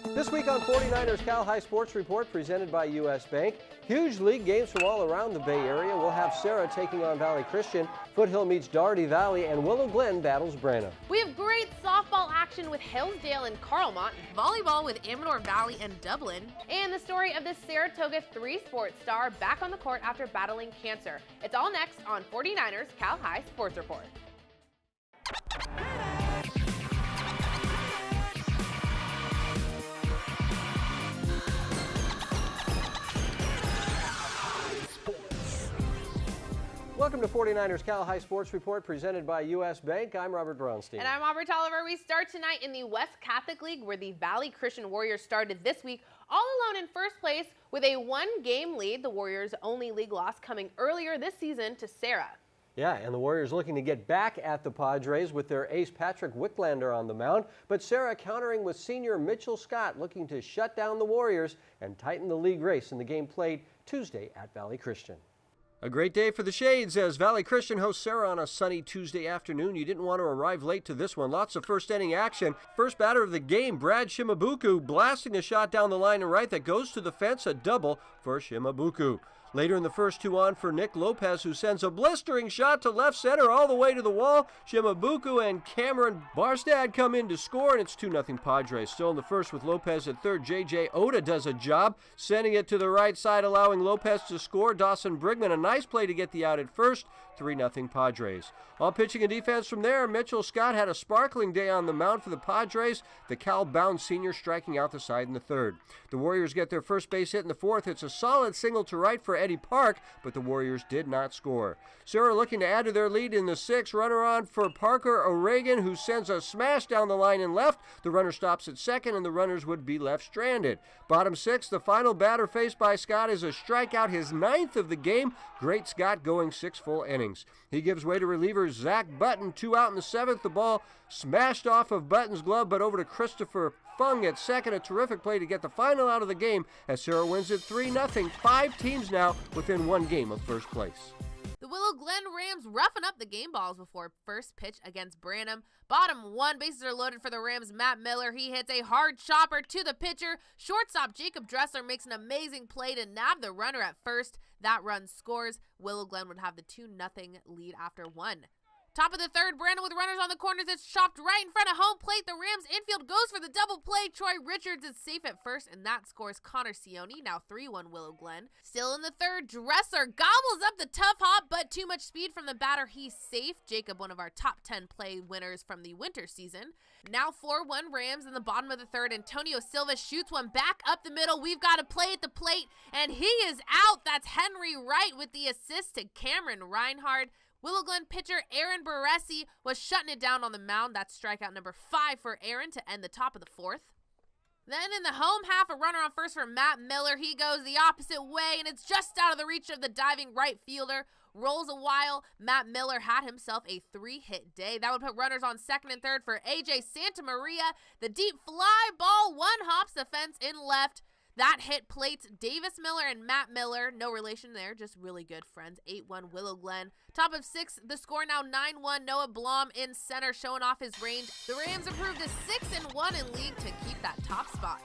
This week on 49ers Cal High Sports Report presented by U.S. Bank. Huge league games from all around the Bay Area. We'll have Sarah taking on Valley Christian. Foothill meets Doherty Valley, and Willow Glen battles Branham. We have great softball action with Hillsdale and Carlmont, volleyball with Amador Valley and Dublin, and the story of this Saratoga 3 sports star back on the court after battling cancer. It's all next on 49ers Cal High Sports Report. Welcome to 49ers Cal High Sports Report presented by U.S. Bank. I'm Robert Braunstein. And I'm Aubrey Tolliver. We start tonight in the West Catholic League, where the Valley Christian Warriors started this week all alone in first place with a 1-game lead. The Warriors' only league loss coming earlier this season to Sarah. Yeah, and the Warriors looking to get back at the Padres with their ace Patrick Wicklander on the mound. But Sarah countering with senior Mitchell Scott looking to shut down the Warriors and tighten the league race in the game played Tuesday at Valley Christian. A great day for the Shades as Valley Christian hosts Sarah on a sunny Tuesday afternoon. You didn't want to arrive late to this one. Lots of first inning action. First batter of the game, Brad Shimabuku, blasting a shot down the line and right that goes to the fence, a double for Shimabuku. Later in the first two on for Nick Lopez, who sends a blistering shot to left center all the way to the wall. Shimabuku and Cameron Barstad come in to score, and it's 2-0 Padres. Still in the first with Lopez at third. J.J. Oda does a job, sending it to the right side, allowing Lopez to score. Dawson Brigman, a nice play to get the out at first. 3-0 Padres. All pitching and defense from there, Mitchell Scott had a sparkling day on the mound for the Padres. The Cal-bound senior striking out the side in the third. The Warriors get their first base hit in the fourth. It's a solid single to right for Eddie Park, but the Warriors did not score. Sarah looking to add to their lead in the sixth. Runner on for Parker O'Regan, who sends a smash down the line and left. The runner stops at second, and the runners would be left stranded. Bottom six, the final batter faced by Scott is a strikeout, his 9th of the game. Great Scott going 6 full innings. He gives way to reliever Zach Button, 2 out in the 7th. The ball smashed off of Button's glove, but over to Christopher Fung at second. A terrific play to get the final out of the game as Sarah wins it 3-0. 5 teams now within 1 game of first place. The Willow Glen Rams roughing up the game balls before first pitch against Branham. Bottom 1, bases are loaded for the Rams. Matt Miller, he hits a hard chopper to the pitcher. Shortstop Jacob Dressler makes an amazing play to nab the runner at first. That run scores. Willow Glen would have the 2-0 lead after 1. Top of the third, Brandon with runners on the corners. It's chopped right in front of home plate. The Rams infield goes for the double play. Troy Richards is safe at first, and that scores Connor Sione. Now 3-1 Willow Glen. Still in the third, Dressler gobbles up the tough hop, but too much speed from the batter. He's safe. Jacob, one of our top 10 play winners from the winter season. Now 4-1 Rams in the bottom of the third. Antonio Silva shoots one back up the middle. We've got a play at the plate, and he is out. That's Henry Wright with the assist to Cameron Reinhard. Willow Glen pitcher Aaron Baresi was shutting it down on the mound. That's strikeout number 5 for Aaron to end the top of the fourth. Then in the home half, a runner on first for Matt Miller. He goes the opposite way, and it's just out of the reach of the diving right fielder. Rolls a while. Matt Miller had himself a 3-hit day. That would put runners on second and third for A.J. Santamaria. The deep fly ball one-hops the fence in left. That hit plates Davis Miller and Matt Miller. No relation there, just really good friends. 8-1 Willow Glen. Top of 6, the score now 9-1. Noah Blom in center showing off his range. The Rams improved to 6-1 in league to keep that top spot.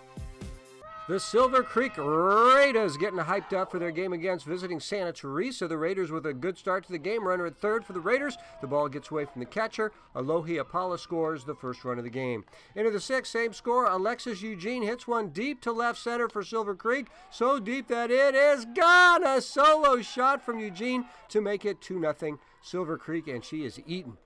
The Silver Creek Raiders getting hyped up for their game against visiting Santa Teresa. The Raiders with a good start to the game. Runner at third for the Raiders. The ball gets away from the catcher. Alohi Apala scores the first run of the game. Into the sixth, same score. Alexis Eugene hits one deep to left center for Silver Creek. So deep that it is gone. A solo shot from Eugene to make it 2-0 Silver Creek, and she is eaten.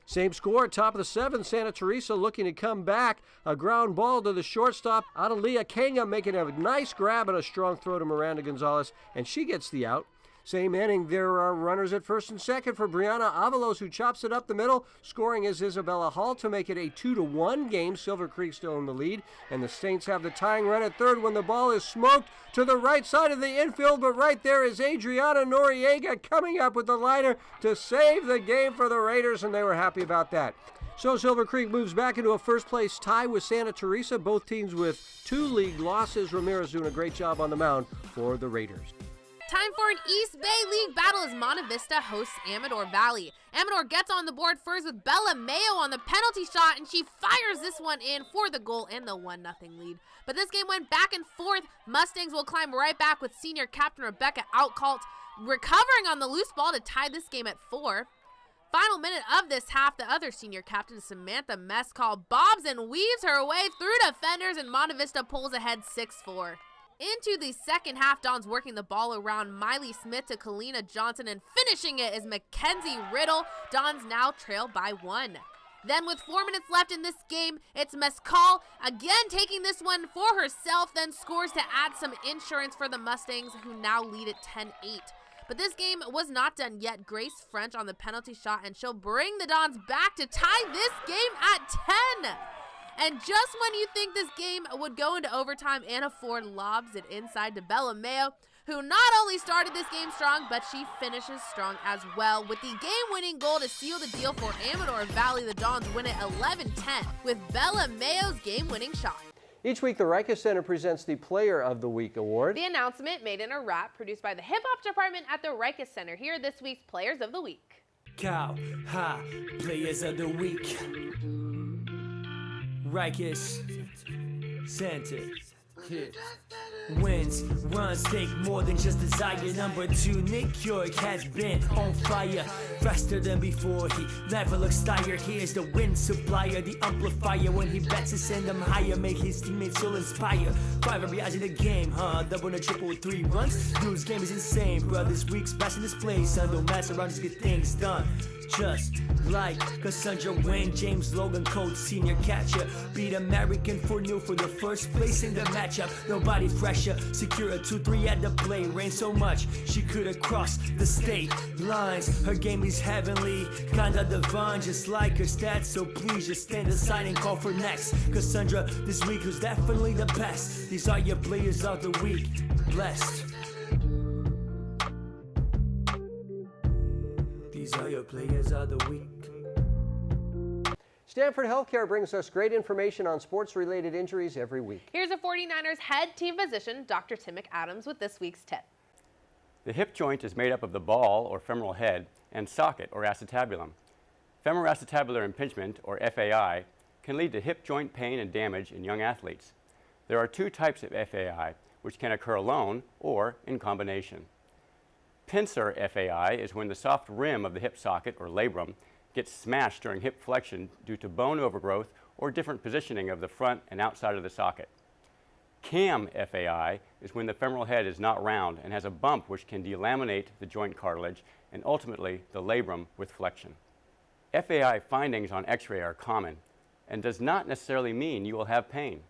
Same score, top of the seventh, Santa Teresa looking to come back. A ground ball to the shortstop, Adelia Kanga making a nice grab and a strong throw to Miranda Gonzalez, and she gets the out. Same inning, there are runners at first and second for Brianna Avalos, who chops it up the middle. Scoring is Isabella Hall to make it a 2-1 game. Silver Creek still in the lead, and the Saints have the tying run at third when the ball is smoked to the right side of the infield, but right there is Adriana Noriega coming up with the liner to save the game for the Raiders, and they were happy about that. So Silver Creek moves back into a first-place tie with Santa Teresa, both teams with 2 league losses. Ramirez doing a great job on the mound for the Raiders. Time for an East Bay League battle as Monte Vista hosts Amador Valley. Amador gets on the board first with Bella Mayo on the penalty shot, and she fires this one in for the goal and the 1-0 lead. But this game went back and forth. Mustangs will climb right back with senior captain Rebecca Outcalt recovering on the loose ball to tie this game at 4. Final minute of this half, the other senior captain, Samantha Mescal, bobs and weaves her way through defenders, and Monte Vista pulls ahead 6-4. Into the second half, Don's working the ball around Miley Smith to Kalina Johnson, and finishing it is Mackenzie Riddle. Don's now trailed by 1. Then with 4 minutes left in this game, it's Mescal again taking this one for herself, then scores to add some insurance for the Mustangs, who now lead at 10-8. But this game was not done yet. Grace French on the penalty shot, and she'll bring the Dons back to tie this game at 10. And just when you think this game would go into overtime, Anna Ford lobs it inside to Bella Mayo, who not only started this game strong, but she finishes strong as well with the game-winning goal to seal the deal for Amador Valley. The Dons win it 11-10 with Bella Mayo's game-winning shot. Each week, the Rica Center presents the Player of the Week award. The announcement made in a rap produced by the Hip Hop Department at the Rica Center. Here are this week's Players of the Week. Cow, ha, Players of the Week. Rikers Center. Yeah. Wins, runs, take more than just desire. Number 2, Nick York has been on fire. Faster than before, he never looks tired. He is the win supplier, the amplifier. When he bets to send them higher, make his teammates all inspire. 5 RBIs in the game, double and a triple with 3 runs. Dude's game is insane, bro. This week's best in this place. Son, don't mess around, just get things done. Just like Cassandra Wayne, James Logan, Colt, senior catcher. Beat American for new for the first place in the matchup. Nobody fresher, secure a 2-3 at the play. Rain so much, she could have crossed the state lines. Her game is heavenly, kinda divine, just like her stats. So please just stand aside and call for next. Cassandra this week was definitely the best. These are your Players of the Week. Blessed. These are your Players of the Week. Stanford Healthcare brings us great information on sports-related injuries every week. Here's a 49ers head team physician, Dr. Tim McAdams, with this week's tip. The hip joint is made up of the ball, or femoral head, and socket, or acetabulum. Femoroacetabular impingement, or FAI, can lead to hip joint pain and damage in young athletes. There are 2 types of FAI, which can occur alone or in combination. Pincer FAI is when the soft rim of the hip socket, or labrum, gets smashed during hip flexion due to bone overgrowth or different positioning of the front and outside of the socket. Cam FAI is when the femoral head is not round and has a bump which can delaminate the joint cartilage and ultimately the labrum with flexion. FAI findings on X-ray are common and does not necessarily mean you will have pain.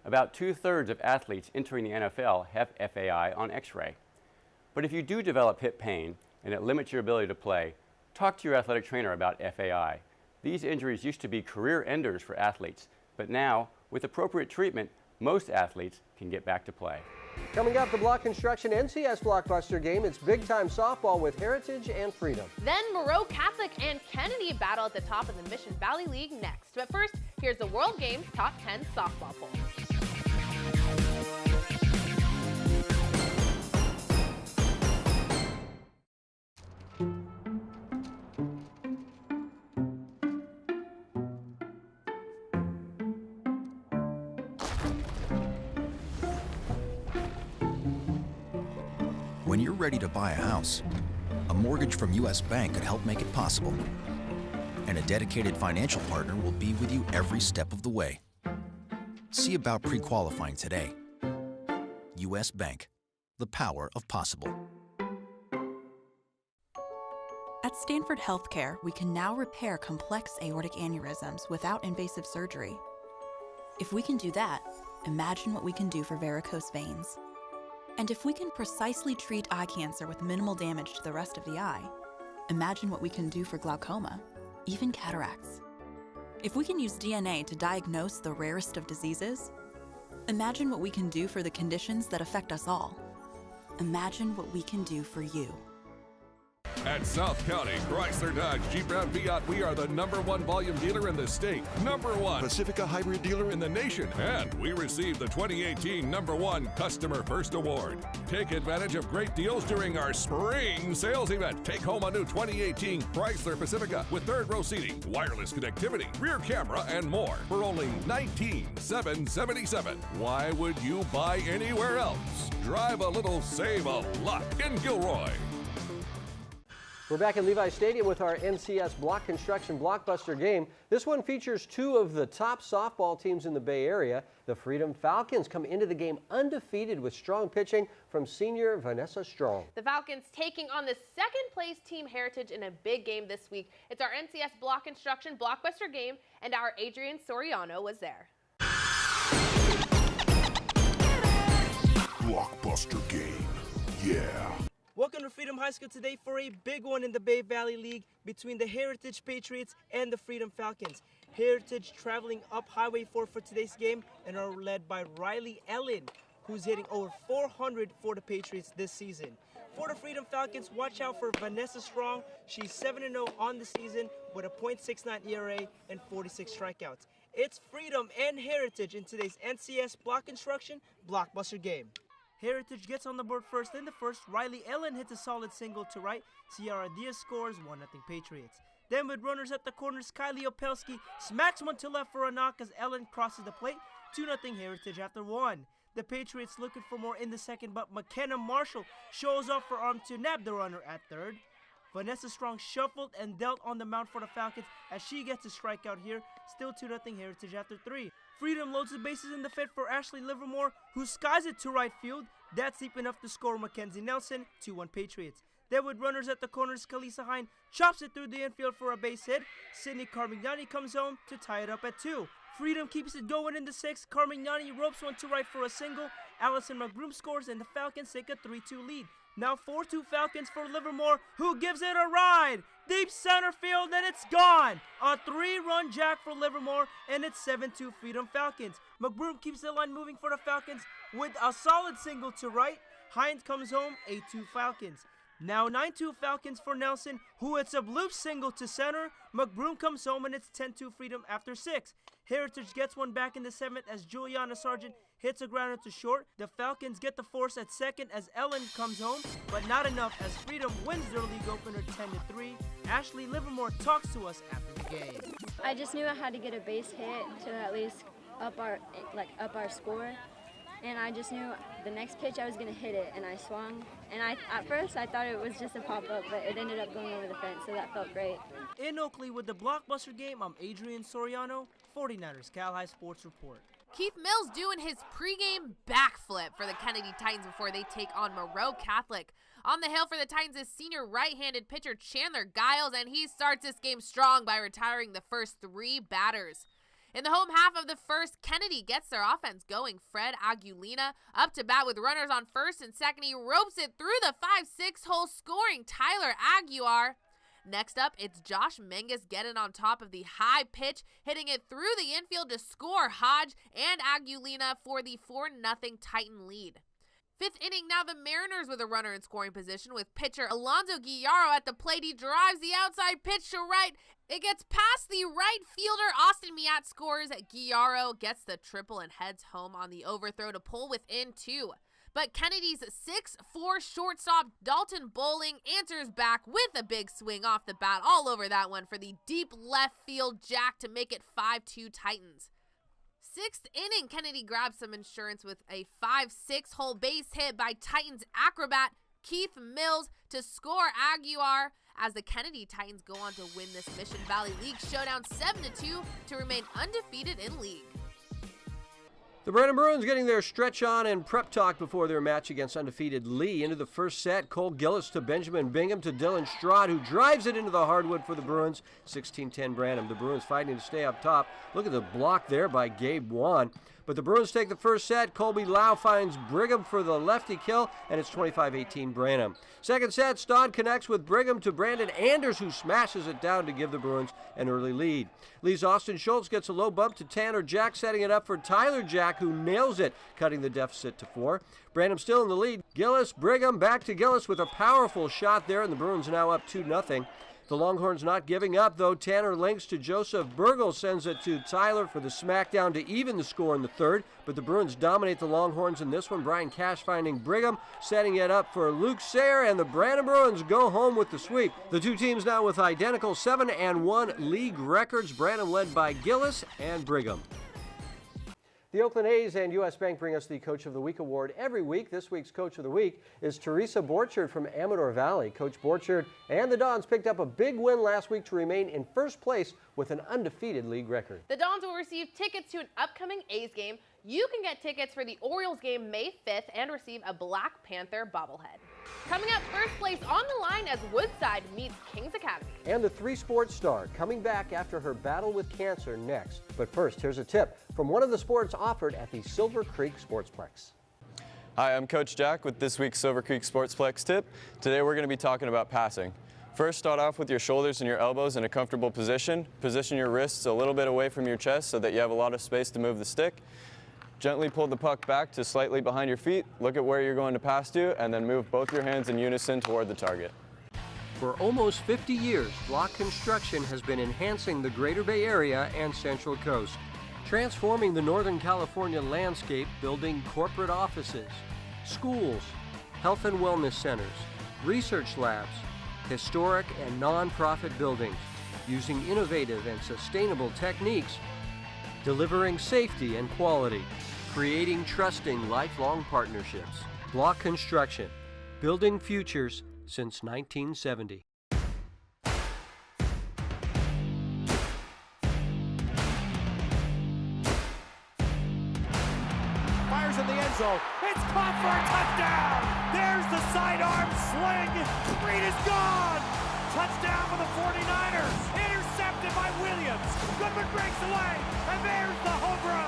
About 2/3 of athletes entering the NFL have FAI on X-ray. But if you do develop hip pain and it limits your ability to play, talk to your athletic trainer about FAI. These injuries used to be career enders for athletes, but now, with appropriate treatment, most athletes can get back to play. Coming up, the Block Construction NCS Blockbuster game. It's big-time softball with Heritage and Freedom. Then Moreau Catholic and Kennedy battle at the top of the Mission Valley League next. But first, here's the World Games Top 10 softball poll. When you're ready to buy a house, a mortgage from U.S. Bank could help make it possible. And a dedicated financial partner will be with you every step of the way. See about pre-qualifying today. U.S. Bank, the power of possible. At Stanford Healthcare, we can now repair complex aortic aneurysms without invasive surgery. If we can do that, imagine what we can do for varicose veins. And if we can precisely treat eye cancer with minimal damage to the rest of the eye, imagine what we can do for glaucoma, even cataracts. If we can use DNA to diagnose the rarest of diseases, imagine what we can do for the conditions that affect us all. Imagine what we can do for you. At South County Chrysler Dodge Jeep Ram Fiat, we are the #1 volume dealer in the state, #1 Pacifica hybrid dealer in the nation, and we received the 2018 #1 Customer First Award. Take advantage of great deals during our spring sales event. Take home a new 2018 Chrysler Pacifica with third row seating, wireless connectivity, rear camera, and more for only $19,777. Why would you buy anywhere else? Drive a little, save a lot in Gilroy. We're back at Levi Stadium with our NCS Block Construction Blockbuster game. This one features two of the top softball teams in the Bay Area. The Freedom Falcons come into the game undefeated with strong pitching from senior Vanessa Strong. The Falcons taking on the second-place team Heritage in a big game this week. It's our NCS Block Construction Blockbuster game, and our Adrian Soriano was there. Blockbuster game, yeah. Welcome to Freedom High School today for a big one in the Bay Valley League between the Heritage Patriots and the Freedom Falcons. Heritage traveling up Highway 4 for today's game and are led by Riley Ellen, who's hitting over 400 for the Patriots this season. For the Freedom Falcons, watch out for Vanessa Strong. She's 7-0 on the season with a .69 ERA and 46 strikeouts. It's Freedom and Heritage in today's NCS Block Construction Blockbuster game. Heritage gets on the board first. In the first, Riley Ellen hits a solid single to right. Ciara Diaz scores 1-0 Patriots. Then with runners at the corners, Kylie Opelski smacks one to left for a knock as Ellen crosses the plate. 2-0 Heritage after one. The Patriots looking for more in the second, but McKenna Marshall shows off her arm to nab the runner at third. Vanessa Strong shuffled and dealt on the mound for the Falcons as she gets a strikeout here. Still 2-0 Heritage after three. Freedom loads the bases in the fifth for Ashley Livermore, who skies it to right field. That's deep enough to score Mackenzie Nelson, 2-1 Patriots. Then with runners at the corners, Kalisa Hine chops it through the infield for a base hit. Sydney Carmignani comes home to tie it up at 2. Freedom keeps it going in the sixth. Carmignani ropes one to right for a single. Allison McBroom scores and the Falcons take a 3-2 lead. Now 4-2 Falcons for Livermore, who gives it a ride. Deep center field, and it's gone. A 3-run jack for Livermore, and it's 7-2 Freedom Falcons. McBroom keeps the line moving for the Falcons with a solid single to right. Hines comes home, 8-2 Falcons. Now 9-2 Falcons for Nelson, who hits a bloop single to center. McBroom comes home, and it's 10-2 Freedom after 6. Heritage gets one back in the 7th as Juliana Sargent hits a grounder to short. The Falcons get the force at second as Ellen comes home, but not enough as Freedom wins their league opener 10-3. Ashley Livermore talks to us after the game. I just knew I had to get a base hit to at least up our score. And I just knew the next pitch I was going to hit it, and I swung. And at first I thought it was just a pop-up, but it ended up going over the fence, so that felt great. In Oakley with the Blockbuster game, I'm Adrian Soriano, 49ers Cal High Sports Report. Keith Mills doing his pregame backflip for the Kennedy Titans before they take on Moreau Catholic. On the hill for the Titans is senior right-handed pitcher Chandler Giles, and he starts this game strong by retiring the first 3 batters. In the home half of the first, Kennedy gets their offense going. Fred Aguilina up to bat with runners on first and second. He ropes it through the 5-6 hole, scoring Tyler Aguiar. Next up, it's Josh Menges getting on top of the high pitch, hitting it through the infield to score Hodge and Aguilina for the 4-0 Titan lead. 5th inning, now the Mariners with a runner in scoring position with pitcher Alonzo Guillaro at the plate. He drives the outside pitch to right. It gets past the right fielder. Austin Miat scores. Guillaro gets the triple and heads home on the overthrow to pull within 2. But Kennedy's 6'4" shortstop Dalton Bowling answers back with a big swing off the bat all over that one for the deep left field jack to make it 5-2 Titans. 6th inning, Kennedy grabs some insurance with a 5-6 hole base hit by Titans acrobat Keith Mills to score Aguiar as the Kennedy Titans go on to win this Mission Valley League showdown 7-2 to remain undefeated in league. The Brenham Bruins getting their stretch on and prep talk before their match against undefeated Lee. Into the first set, Cole Gillis to Benjamin Bingham to Dylan Stroud, who drives it into the hardwood for the Bruins. 16-10 Branham. The Bruins fighting to stay up top. Look at the block there by Gabe Wan. But the Bruins take the first set. Colby Lau finds Brigham for the lefty kill, and it's 25-18 Branham. Second set, Stod connects with Brigham to Brandon Anders, who smashes it down to give the Bruins an early lead. Lee's Austin Schultz gets a low bump to Tanner Jack, setting it up for Tyler Jack, Jack, who nails it, cutting the deficit to 4. Branham still in the lead. Gillis, Brigham, back to Gillis with a powerful shot there, and the Bruins now up 2-0. The Longhorns not giving up, though. Tanner links to Joseph. Burgle sends it to Tyler for the smackdown to even the score in the third, but the Bruins dominate the Longhorns in this one. Brian Cash finding Brigham, setting it up for Luke Sayre, and the Branham Bruins go home with the sweep. The two teams now with identical 7-1 league records. Branham led by Gillis and Brigham. The Oakland A's and U.S. Bank bring us the Coach of the Week award every week. This week's Coach of the Week is Teresa Borchard from Amador Valley. Coach Borchard and the Dons picked up a big win last week to remain in first place with an undefeated league record. The Dons will receive tickets to an upcoming A's game. You can get tickets for the Orioles game May 5th and receive a Black Panther bobblehead. Coming up, first place on the line as Woodside meets Kings Academy. And the 3-sport star coming back after her battle with cancer next. But first, here's a tip from one of the sports offered at the Silver Creek Sportsplex. Hi, I'm Coach Jack with this week's Silver Creek Sportsplex tip. Today we're going to be talking about passing. First, start off with your shoulders and your elbows in a comfortable position. Position your wrists a little bit away from your chest so that you have a lot of space to move the stick. Gently pull the puck back to slightly behind your feet. Look at where you're going to pass to, and then move both your hands in unison toward the target. For almost 50 years, Block Construction has been enhancing the Greater Bay Area and Central Coast, transforming the Northern California landscape, building corporate offices, schools, health and wellness centers, research labs, historic and non-profit buildings, using innovative and sustainable techniques, delivering safety and quality, creating trusting lifelong partnerships. Block Construction, building futures since 1970. Fires in the end zone. It's caught for a touchdown. There's the sidearm sling. Reed is gone. Touchdown for the 49ers. Intercepted by Williams. Goodman breaks away, and there's the home run.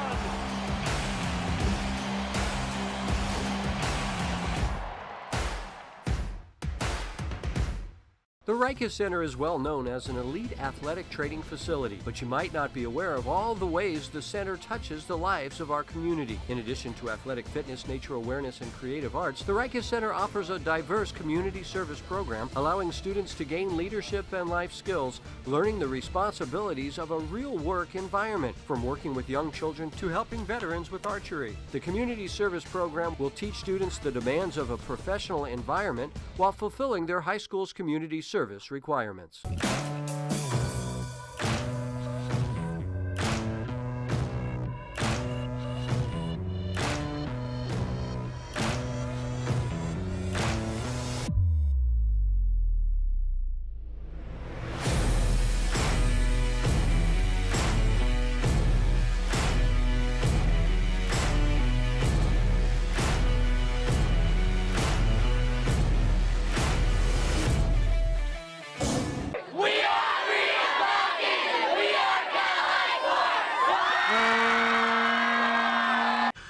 The Rikus Center is well known as an elite athletic training facility, but you might not be aware of all the ways the center touches the lives of our community. In addition to athletic fitness, nature awareness, and creative arts, the Rikus Center offers a diverse community service program, allowing students to gain leadership and life skills, learning the responsibilities of a real work environment, from working with young children to helping veterans with archery. The community service program will teach students the demands of a professional environment while fulfilling their high school's community service requirements.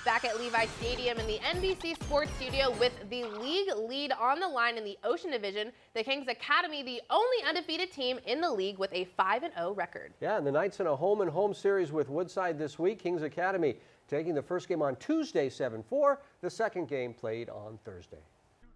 Back at Levi Stadium in the NBC Sports Studio with the league lead on the line in the Ocean Division, the Kings Academy, the only undefeated team in the league with a 5-0 record. Yeah, and the Knights in a home-and-home series with Woodside this week. Kings Academy taking the first game on Tuesday, 7-4. The second game played on Thursday.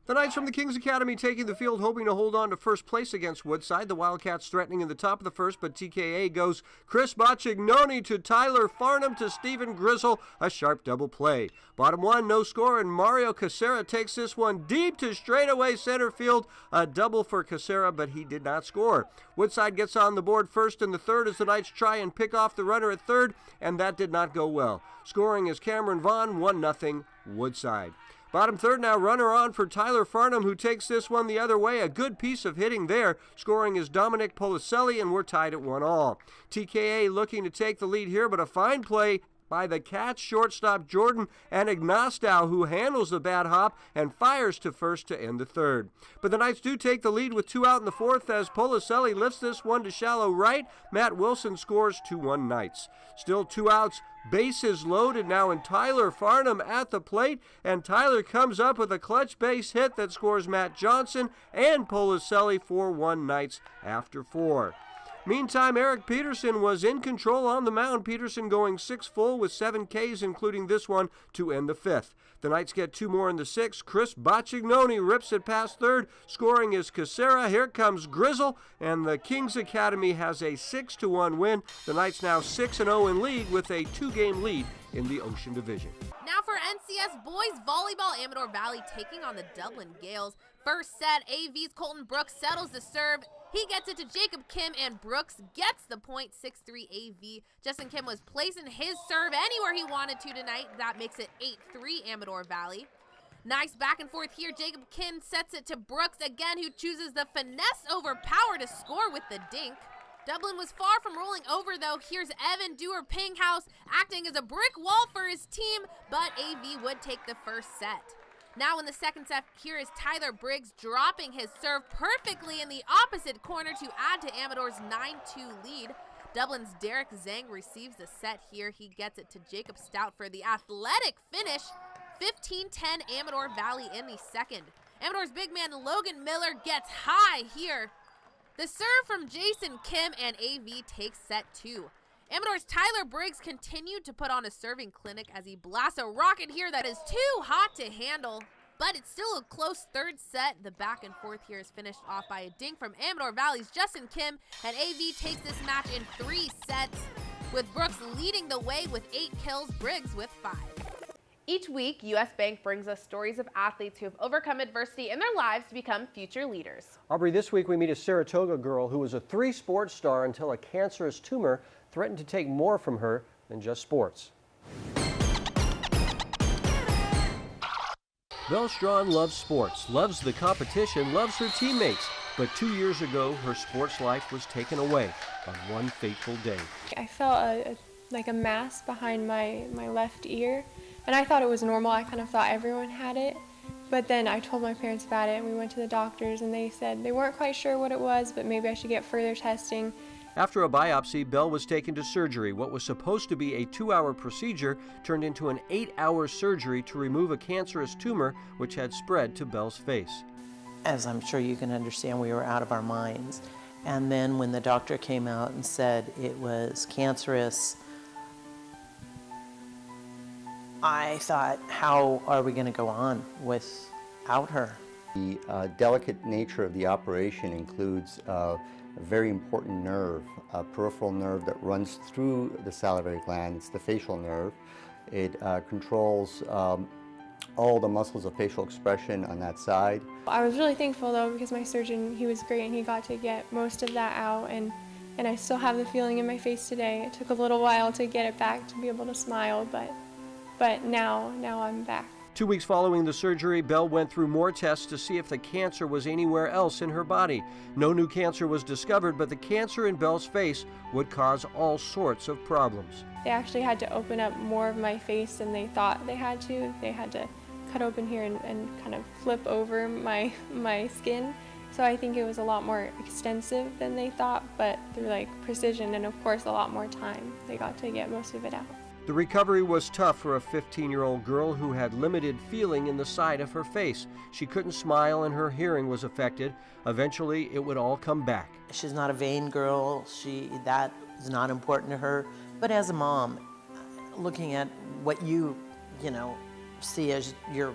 The Knights from the Kings Academy taking the field, hoping to hold on to first place against Woodside. The Wildcats threatening in the top of the first, but TKA goes Chris Boccignoni to Tyler Farnham to Stephen Grizzle. A sharp double play. Bottom one, no score, and Mario Casera takes this one deep to straightaway center field. A double for Casera, but he did not score. Woodside gets on the board first in the third as the Knights try and pick off the runner at third, and that did not go well. Scoring is Cameron Vaughn, 1-0 Woodside. Bottom third now, runner on for Tyler Farnham, who takes this one the other way. A good piece of hitting there. Scoring is Dominic Policelli, and we're tied at 1-1. TKA looking to take the lead here, but a fine play by the Cats shortstop Jordan Anagnostow, who handles the bad hop and fires to first to end the third. But the Knights do take the lead with 2 out in the fourth as Policelli lifts this one to shallow right. Matt Wilson scores 2-1 Knights. Still 2 outs. Bases loaded now, and Tyler Farnham at the plate, and Tyler comes up with a clutch base hit that scores Matt Johnson and Policelli 4-1 Knights after 4. Meantime, Eric Peterson was in control on the mound. Peterson going 6 full with 7 Ks, including this one to end the 5th. The Knights get 2 more in the 6th. Chris Boccignoni rips it past third. Scoring is Casera. Here comes Grizzle, and the Kings Academy has a 6-1 win. The Knights now 6-0 in league with a 2-game lead in the Ocean Division. Now for NCS Boys Volleyball, Amador Valley taking on the Dublin Gales. First set, AV's Colton Brooks settles the serve. He gets it to Jacob Kim, and Brooks gets the point, 6-3 AV. Justin Kim was placing his serve anywhere he wanted to tonight. That makes it 8-3 Amador Valley. Nice back and forth here. Jacob Kim sets it to Brooks again, who chooses the finesse over power to score with the dink. Dublin was far from rolling over, though. Here's Evan Dewar-Pinghouse acting as a brick wall for his team, but AV would take the first set. Now in the second set, here is Tyler Briggs dropping his serve perfectly in the opposite corner to add to Amador's 9-2 lead. Dublin's Derek Zhang receives the set here. He gets it to Jacob Stout for the athletic finish. 15-10 Amador Valley in the second. Amador's big man Logan Miller gets high here. The serve from Jason Kim, and AV takes set 2. Amador's Tyler Briggs continued to put on a serving clinic as he blasts a rocket here that is too hot to handle. But it's still a close third set. The back and forth here is finished off by a dink from Amador Valley's Justin Kim, and AV takes this match in 3 sets, with Brooks leading the way with 8 kills, Briggs with 5. Each week, U.S. Bank brings us stories of athletes who have overcome adversity in their lives to become future leaders. Aubrey, this week we meet a Saratoga girl who was a 3-sport star until a cancerous tumor threatened to take more from her than just sports. Belle Strawn loves sports, loves the competition, loves her teammates. But 2 years ago, her sports life was taken away on one fateful day. I felt like a mass behind my left ear, and I thought it was normal. I kind of thought everyone had it. But then I told my parents about it, and we went to the doctors, and they said they weren't quite sure what it was, but maybe I should get further testing. After a biopsy, Belle was taken to surgery. What was supposed to be a 2-hour procedure turned into an 8-hour surgery to remove a cancerous tumor which had spread to Belle's face. As I'm sure you can understand, we were out of our minds. And then when the doctor came out and said it was cancerous, I thought, how are we going to go on without her? The delicate nature of the operation includes a very important nerve, a peripheral nerve that runs through the salivary gland. It's the facial nerve. It controls all the muscles of facial expression on that side. I was really thankful though, because my surgeon, he was great, and he got to get most of that out, and I still have the feeling in my face today. It took a little while to get it back to be able to smile, but now I'm back. 2 weeks following the surgery, Belle went through more tests to see if the cancer was anywhere else in her body. No new cancer was discovered, but the cancer in Belle's face would cause all sorts of problems. They actually had to open up more of my face than they thought they had to. They had to cut open here and kind of flip over my skin. So I think it was a lot more extensive than they thought, but through like precision and of course a lot more time, they got to get most of it out. The recovery was tough for a 15-year-old girl who had limited feeling in the side of her face. She couldn't smile and her hearing was affected. Eventually, it would all come back. She's not a vain girl. That is not important to her. But as a mom, looking at what you see as your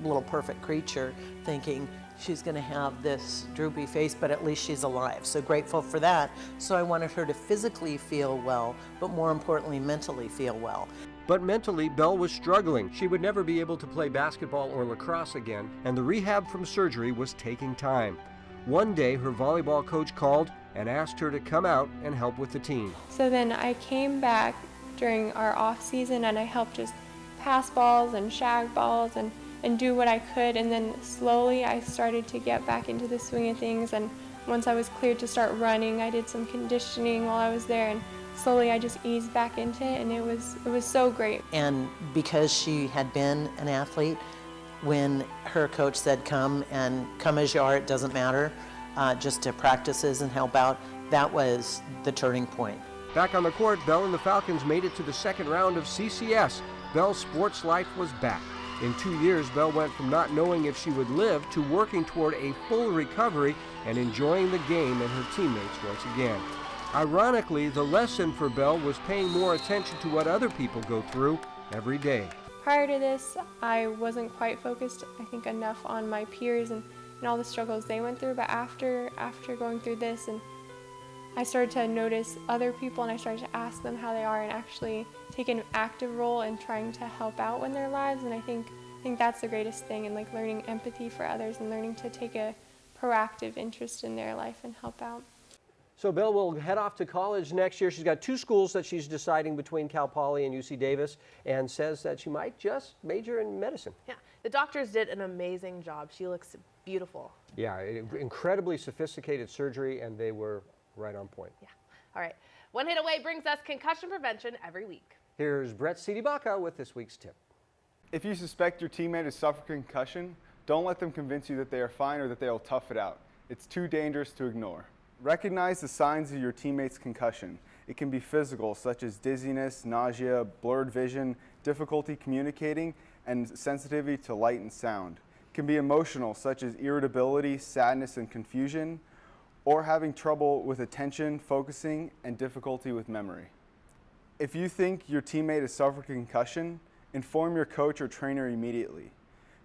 little perfect creature, thinking she's going to have this droopy face, but at least she's alive. So grateful for that. So I wanted her to physically feel well, but more importantly, mentally feel well. But mentally, Belle was struggling. She would never be able to play basketball or lacrosse again, and the rehab from surgery was taking time. One day, her volleyball coach called and asked her to come out and help with the team. So then I came back during our off season, and I helped just pass balls and shag balls and do what I could, and then slowly I started to get back into the swing of things, and once I was cleared to start running, I did some conditioning while I was there, and slowly I just eased back into it, and it was so great. And because she had been an athlete, when her coach said come as you are, it doesn't matter, just to practices and help out, that was the turning point. Back on the court, Belle and the Falcons made it to the second round of CCS. Belle's sports life was back. In 2 years, Belle went from not knowing if she would live to working toward a full recovery and enjoying the game and her teammates once again. Ironically, the lesson for Belle was paying more attention to what other people go through every day. Prior to this, I wasn't quite focused, I think, enough on my peers and all the struggles they went through, but after going through this, and I started to notice other people and I started to ask them how they are and actually take an active role in trying to help out in their lives, and I think that's the greatest thing, and like learning empathy for others and learning to take a proactive interest in their life and help out. So Belle will head off to college next year. She's got 2 schools that she's deciding between Cal Poly and UC Davis, and says that she might just major in medicine. Yeah, the doctors did an amazing job. She looks beautiful. Yeah, incredibly sophisticated surgery, and they were right on point. Yeah. All right. One Hit Away brings us concussion prevention every week. Here's Brett Sidibaca with this week's tip. If you suspect your teammate has suffered concussion, don't let them convince you that they are fine or that they will tough it out. It's too dangerous to ignore. Recognize the signs of your teammate's concussion. It can be physical, such as dizziness, nausea, blurred vision, difficulty communicating, and sensitivity to light and sound. It can be emotional, such as irritability, sadness, and confusion, or having trouble with attention, focusing, and difficulty with memory. If you think your teammate has suffered concussion, inform your coach or trainer immediately.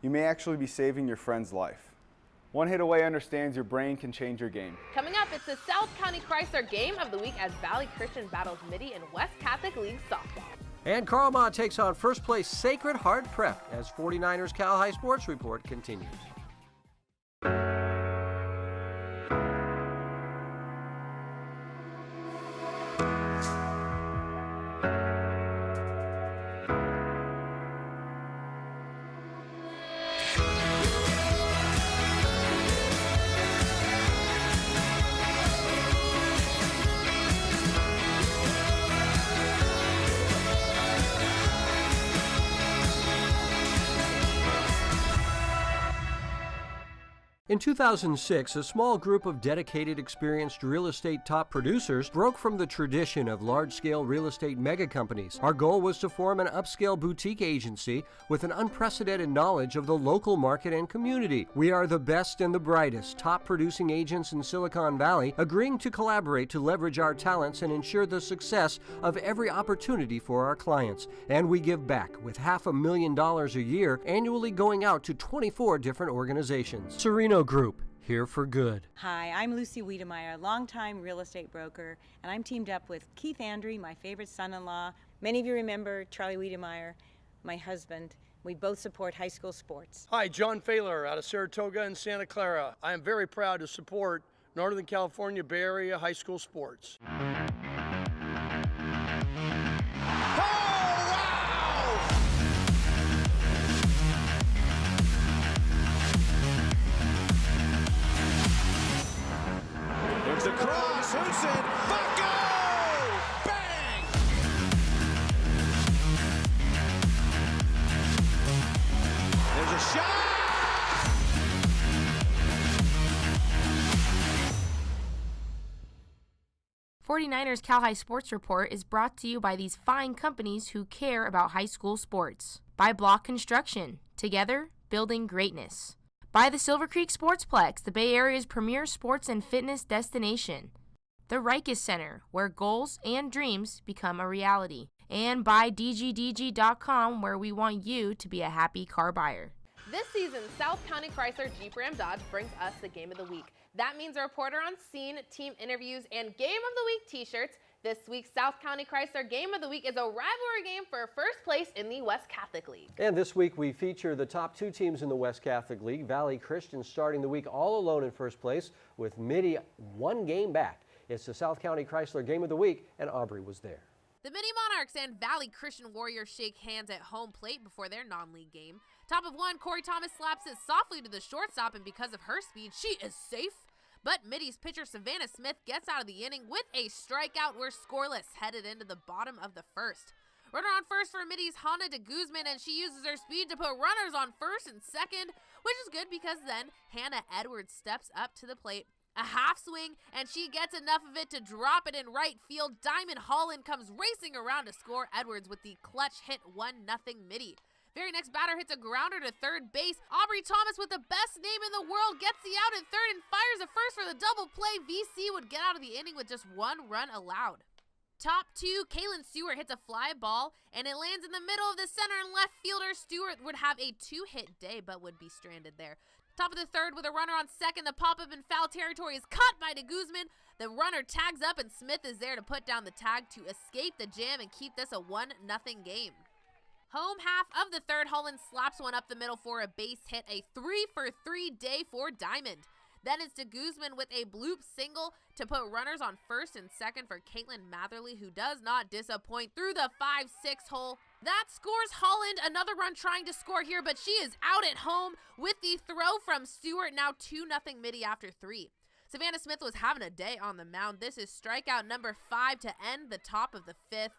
You may actually be saving your friend's life. One Hit Away understands your brain can change your game. Coming up, it's the South County Chrysler Game of the Week as Valley Christian battles Mitty in West Catholic League softball. And Carlmont takes on first place Sacred Heart Prep as 49ers Cal High Sports Report continues. In 2006, a small group of dedicated, experienced real estate top producers broke from the tradition of large-scale real estate mega companies. Our goal was to form an upscale boutique agency with an unprecedented knowledge of the local market and community. We are the best and the brightest top producing agents in Silicon Valley, agreeing to collaborate to leverage our talents and ensure the success of every opportunity for our clients. And we give back with $500,000 a year, annually going out to 24 different organizations. Sereno Group, here for good. Hi, I'm Lucy Wiedemeyer, longtime real estate broker, and I'm teamed up with Keith Andry, my favorite son-in-law. Many of you remember Charlie Wiedemeyer, my husband. We both support high school sports. Hi, John Failer out of Saratoga and Santa Clara. I am very proud to support Northern California Bay Area high school sports. There's a cross, Husin, Bucko! Bang! There's a shot! '49ers Cal High Sports Report is brought to you by these fine companies who care about high school sports. By Block Construction, together building greatness. By the Silver Creek Sportsplex, the Bay Area's premier sports and fitness destination. The Rikes Center, where goals and dreams become a reality. And by DGDG.com, where we want you to be a happy car buyer. This season, South County Chrysler Jeep Ram Dodge brings us the Game of the Week. That means a reporter on scene, team interviews, and Game of the Week t-shirts. This week's South County Chrysler Game of the Week is a rivalry game for first place in the West Catholic League. And this week we feature the top 2 teams in the West Catholic League. Valley Christian starting the week all alone in first place with Mitty 1 game back. It's the South County Chrysler Game of the Week, and Aubrey was there. The Mini Monarchs and Valley Christian Warriors shake hands at home plate before their non-league game. Top of 1, Corey Thomas slaps it softly to the shortstop, and because of her speed, she is safe. But Mitty's pitcher Savannah Smith gets out of the inning with a strikeout. We're scoreless headed into the bottom of the first. Runner on first for Mitty's Hannah de Guzman, and she uses her speed to put runners on first and second, which is good because then Hannah Edwards steps up to the plate. A half swing, and she gets enough of it to drop it in right field. Diamond Holland comes racing around to score. Edwards with the clutch hit 1-0 Mitty. Very next batter hits a grounder to third base. Aubrey Thomas, with the best name in the world, gets the out at third and fires a first for the double play. VC would get out of the inning with just 1 run allowed. Top 2, Kaylin Stewart hits a fly ball, and it lands in the middle of the center and left fielder. Stewart would have a 2-hit day, but would be stranded there. Top of the third with a runner on second. The pop-up in foul territory is caught by de Guzman. The runner tags up, and Smith is there to put down the tag to escape the jam and keep this a 1-0 game. Home half of the third, Holland slaps one up the middle for a base hit, a 3-for-3 day for Diamond. Then it's de Guzman with a bloop single to put runners on first and second for Caitlin Matherly, who does not disappoint through the 5-6 hole. That scores Holland another run trying to score here, but she is out at home with the throw from Stewart, now 2-0 Mitty after 3. Savannah Smith was having a day on the mound. This is strikeout number 5 to end the top of the 5th.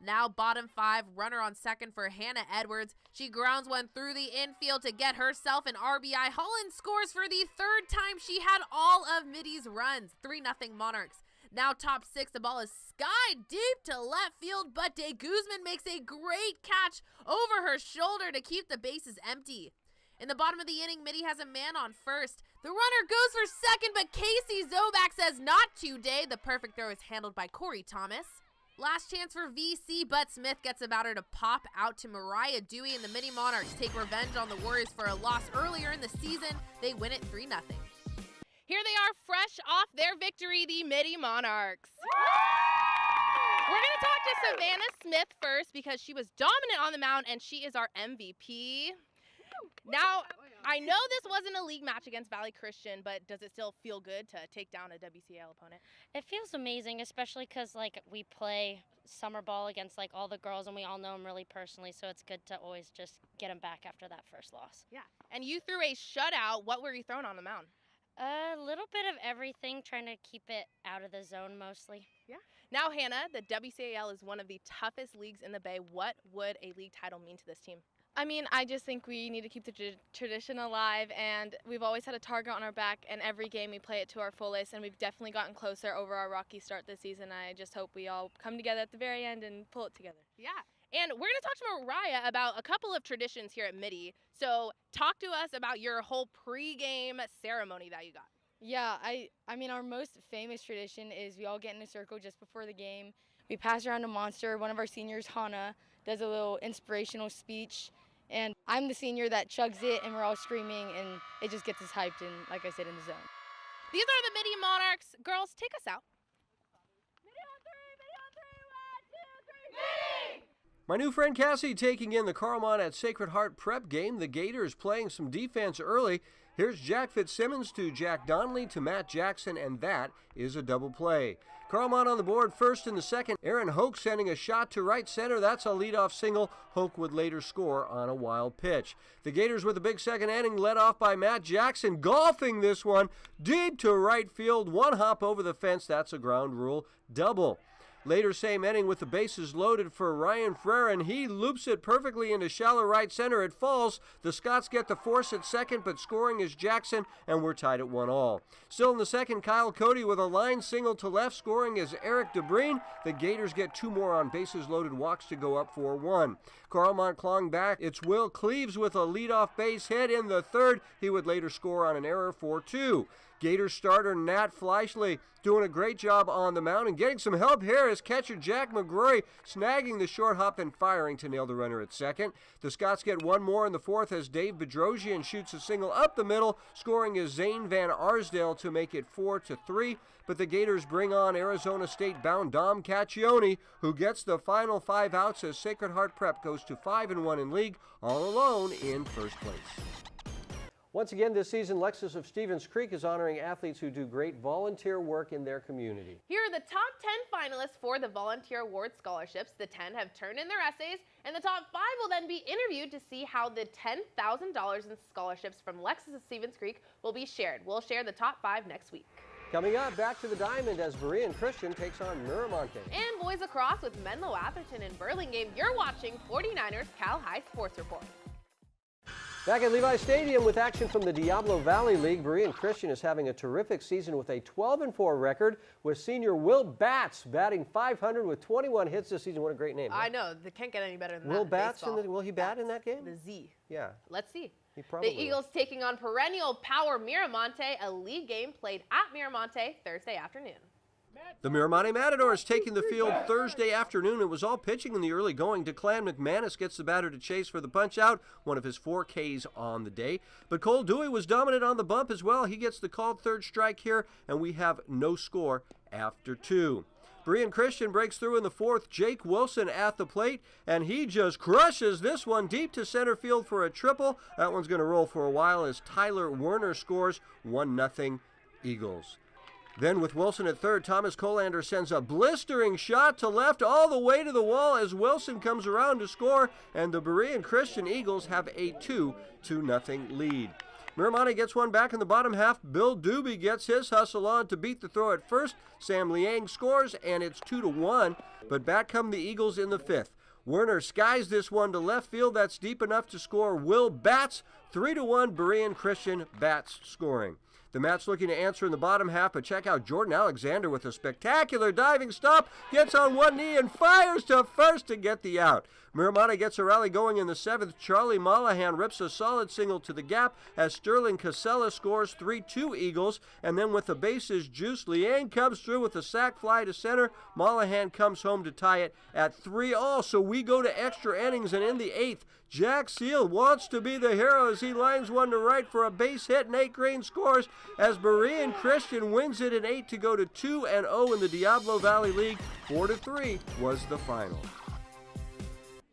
Now bottom 5, runner on second for Hannah Edwards. She grounds one through the infield to get herself an RBI. Holland scores for the 3rd time she had all of Mitty's runs. 3-0 Monarchs. Now top 6, the ball is sky deep to left field, but de Guzman makes a great catch over her shoulder to keep the bases empty. In the bottom of the inning, Mitty has a man on first. The runner goes for second, but Casey Zobak says not today. The perfect throw is handled by Corey Thomas. Last chance for VC, but Smith gets a batter to pop out to Mariah Dewey, and the Mini Monarchs take revenge on the Warriors for a loss earlier in the season. They win it 3-0. Here they are, fresh off their victory, the Midi Monarchs. We're going to talk to Savannah Smith first because she was dominant on the mound, and she is our MVP. Now, I know this wasn't a league match against Valley Christian, but does it still feel good to take down a WCAL opponent? It feels amazing, especially because we play summer ball against all the girls, and we all know them really personally, so it's good to always just get them back after that first loss. Yeah, and you threw a shutout. What were you throwing on the mound? A little bit of everything, trying to keep it out of the zone mostly. Yeah. Now, Hannah, the WCAL is one of the toughest leagues in the Bay. What would a league title mean to this team? I mean, I just think we need to keep the tradition alive, and we've always had a target on our back, and every game we play it to our fullest, and we've definitely gotten closer over our rocky start this season. I just hope we all come together at the very end and pull it together. Yeah. And we're going to talk to Mariah about a couple of traditions here at Midi. So talk to us about your whole pregame ceremony that you got. Yeah, I mean, our most famous tradition is we all get in a circle just before the game. We pass around a monster. One of our seniors, Hannah, does a little inspirational speech. And I'm the senior that chugs it, and we're all screaming, and it just gets us hyped and, like I said, in the zone. These are the Midi Monarchs. Girls, take us out. My new friend Cassie taking in the Carlmont at Sacred Heart prep game. The Gators playing some defense early. Here's Jack Fitzsimmons to Jack Donnelly to Matt Jackson, and that is a double play. Carlmont on the board first in the second. Aaron Hoke sending a shot to right center. That's a leadoff single. Hoke would later score on a wild pitch. The Gators with a big second inning led off by Matt Jackson, golfing this one deep to right field. One hop over the fence. That's a ground rule double. Later same inning with the bases loaded for Ryan Frere, and he loops it perfectly into shallow right center. It falls. The Scots get the force at second, but scoring is Jackson, and we're tied at 1-1. Still in the second, Kyle Cody with a line single to left. Scoring is Eric DeBreen. The Gators get 2 more on bases loaded walks to go up 4-1. Carlmont clawing back. It's Will Cleaves with a leadoff base hit in the third. He would later score on an error 4-2. Gators starter Nat Fleischle doing a great job on the mound and getting some help here as catcher Jack McGrory snagging the short hop and firing to nail the runner at second. The Scots get 1 more in the fourth as Dave Bedrosian shoots a single up the middle. Scoring is Zane Van Arsdale to make it 4-3. But the Gators bring on Arizona State-bound Dom Caccione, who gets the final 5 outs as Sacred Heart Prep goes to 5-1 in league, all alone in first place. Once again this season, Lexus of Stevens Creek is honoring athletes who do great volunteer work in their community. Here are the top 10 finalists for the Volunteer Award scholarships. The 10 have turned in their essays, and the top 5 will then be interviewed to see how the $10,000 in scholarships from Lexus of Stevens Creek will be shared. We'll share the top 5 next week. Coming up, back to the Diamond as Berean Christian takes on Miramonte. And boys across with Menlo Atherton and Burlingame. You're watching 49ers Cal High Sports Report. Back at Levi Stadium with action from the Diablo Valley League, Berean Christian is having a terrific season with a 12-4 record, with senior Will Batts batting .500 with 21 hits this season. What a great name. I know. They can't get any better than Will that. Batts, will he bat in that game? The Z. Yeah. Let's see. He probably The Eagles taking on perennial power Miramonte, a league game played at Miramonte Thursday afternoon. The Miramonte Matadors taking the field Thursday afternoon. It was all pitching in the early going. Declan McManus gets the batter to chase for the punch-out, one of his 4 Ks on the day. But Cole Dewey was dominant on the bump as well. He gets the called third strike here, and we have no score after 2. Berean Christian breaks through in the 4th. Jake Wilson at the plate, and he just crushes this one deep to center field for a triple. That one's going to roll for a while as Tyler Werner scores 1-0 Eagles. Then with Wilson at third, Thomas Colander sends a blistering shot to left all the way to the wall as Wilson comes around to score, and the Berean Christian Eagles have a 2-0 lead. Miramonte gets one back in the bottom half. Bill Doobie gets his hustle on to beat the throw at first. Sam Liang scores, and it's 2-1, but back come the Eagles in the 5th. Werner skies this one to left field. That's deep enough to score Will Batts. 3-1 Berean Christian, Batts scoring. The Mats looking to answer in the bottom half, but check out Jordan Alexander with a spectacular diving stop, gets on one knee and fires to first to get the out. Miramonte gets a rally going in the 7th. Charlie Mollahan rips a solid single to the gap as Sterling Casella scores 3-2 Eagles, and then with the bases juiced, Liang comes through with a sac fly to center. Mollahan comes home to tie it at 3-all, so we go to extra innings, and in the 8th, Jack Seal wants to be the hero as he lines one to right for a base hit. Nate Green scores as Berean Christian wins it in 8 to go to 2-0 in the Diablo Valley League. 4-3 was the final.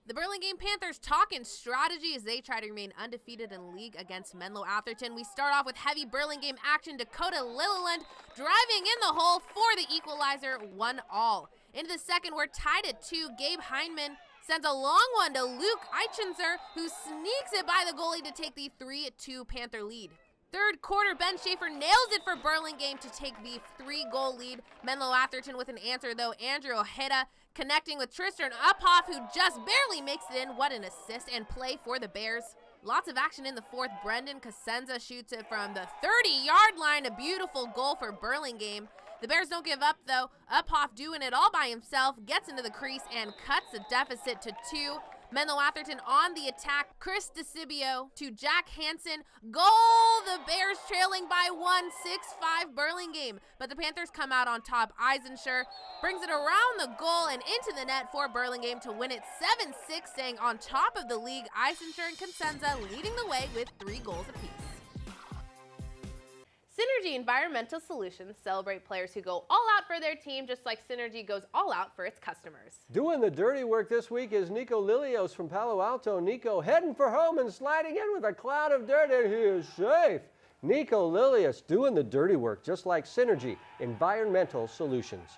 The Burlingame Panthers talking strategy as they try to remain undefeated in league against Menlo Atherton. We start off with heavy Burlingame action. Dakota Lilliland driving in the hole for the equalizer, 1-all. Into the second, we're tied at 2. Gabe Heinman sends a long one to Luke Eichenzer, who sneaks it by the goalie to take the 3-2 Panther lead. Third quarter, Ben Schaefer nails it for Burlingame to take the 3-goal lead. Menlo Atherton with an answer, though. Andrew Ojeda connecting with Tristan Uphoff, who just barely makes it in. What an assist and play for the Bears. Lots of action in the 4th. Brendan Cosenza shoots it from the 30-yard line. A beautiful goal for Burlingame. The Bears don't give up, though. Uphoff doing it all by himself, gets into the crease and cuts the deficit to 2. Menlo Atherton on the attack. Chris DeCibio to Jack Hansen. Goal! The Bears trailing by 1, 6-5 Burlingame. But the Panthers come out on top. Eisenschur brings it around the goal and into the net for Burlingame to win it 7-6, staying on top of the league. Eisenschur and Cosenza leading the way with 3 goals apiece. Synergy Environmental Solutions celebrate players who go all out for their team, just like Synergy goes all out for its customers. Doing the dirty work this week is Nico Lilios from Palo Alto. Nico heading for home and sliding in with a cloud of dirt, and he is safe. Nico Lilios doing the dirty work, just like Synergy Environmental Solutions.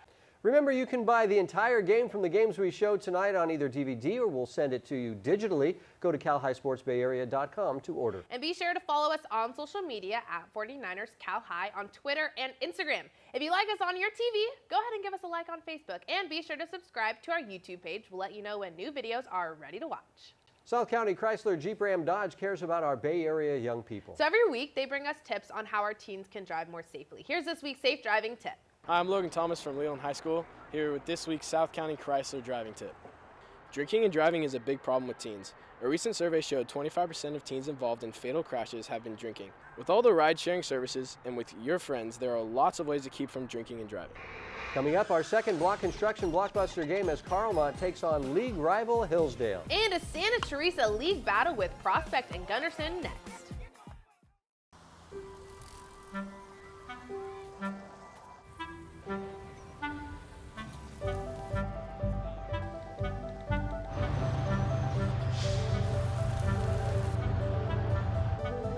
Remember, you can buy the entire game from the games we showed tonight on either DVD or we'll send it to you digitally. Go to CalHighSportsBayArea.com to order. And be sure to follow us on social media at 49ers Cal High on Twitter and Instagram. If you like us on your TV, go ahead and give us a like on Facebook. And be sure to subscribe to our YouTube page. We'll let you know when new videos are ready to watch. South County Chrysler Jeep Ram Dodge cares about our Bay Area young people. So every week, they bring us tips on how our teens can drive more safely. Here's this week's safe driving tip. Hi, I'm Logan Thomas from Leland High School, here with this week's South County Chrysler driving tip. Drinking and driving is a big problem with teens. A recent survey showed 25% of teens involved in fatal crashes have been drinking. With all the ride-sharing services and with your friends, there are lots of ways to keep from drinking and driving. Coming up, our second block construction blockbuster game as Carlmont takes on league rival Hillsdale. And a Santa Teresa league battle with Prospect and Gunderson next.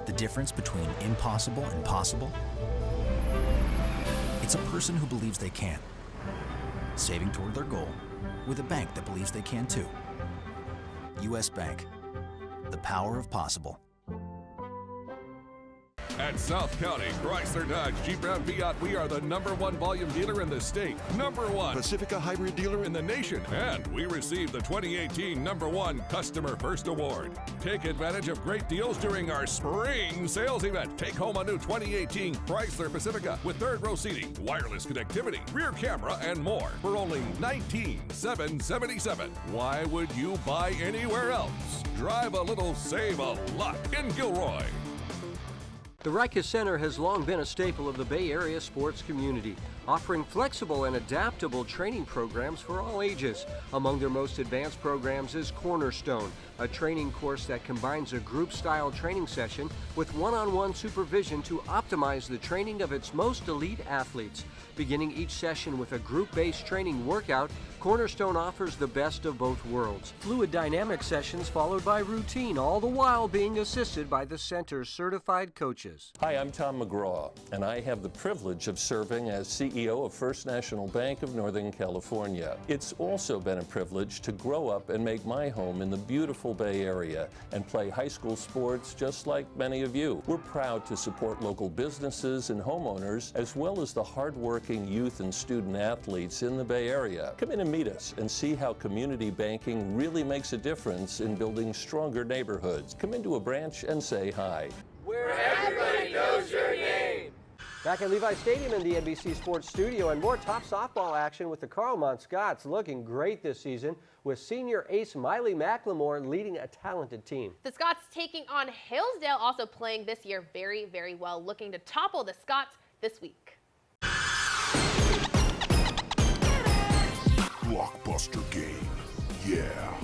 The difference between impossible and possible? It's a person who believes they can, saving toward their goal with a bank that believes they can too. U.S. Bank, the power of possible. At South County Chrysler Dodge Jeep Ram Fiat, we are the #1 volume dealer in the state, #1 Pacifica hybrid dealer in the nation, and we received the 2018 #1 Customer First Award. Take advantage of great deals during our spring sales event. Take home a new 2018 Chrysler Pacifica with third row seating, wireless connectivity, rear camera, and more for only $19,777. Why would you buy anywhere else? Drive a little, save a lot in Gilroy. The Rikers Center has long been a staple of the Bay Area sports community, offering flexible and adaptable training programs for all ages. Among their most advanced programs is Cornerstone, a training course that combines a group-style training session with one-on-one supervision to optimize the training of its most elite athletes. Beginning each session with a group-based training workout, Cornerstone offers the best of both worlds. Fluid dynamic sessions followed by routine, all the while being assisted by the center's certified coaches. Hi, I'm Tom McGraw, and I have the privilege of serving as CEO of First National Bank of Northern California. It's also been a privilege to grow up and make my home in the beautiful Bay Area and play high school sports just like many of you. We're proud to support local businesses and homeowners, as well as the hardworking youth and student athletes in the Bay Area. Come in and meet us and see how community banking really makes a difference in building stronger neighborhoods. Come into a branch and say hi. Where everybody knows your name. Back at Levi Stadium in the NBC Sports Studio, and more top softball action with the Carlmont Scots looking great this season, with senior ace Miley McLemore leading a talented team. The Scots taking on Hillsdale, also playing this year very, very well, looking to topple the Scots this week. Blockbuster game. Yeah.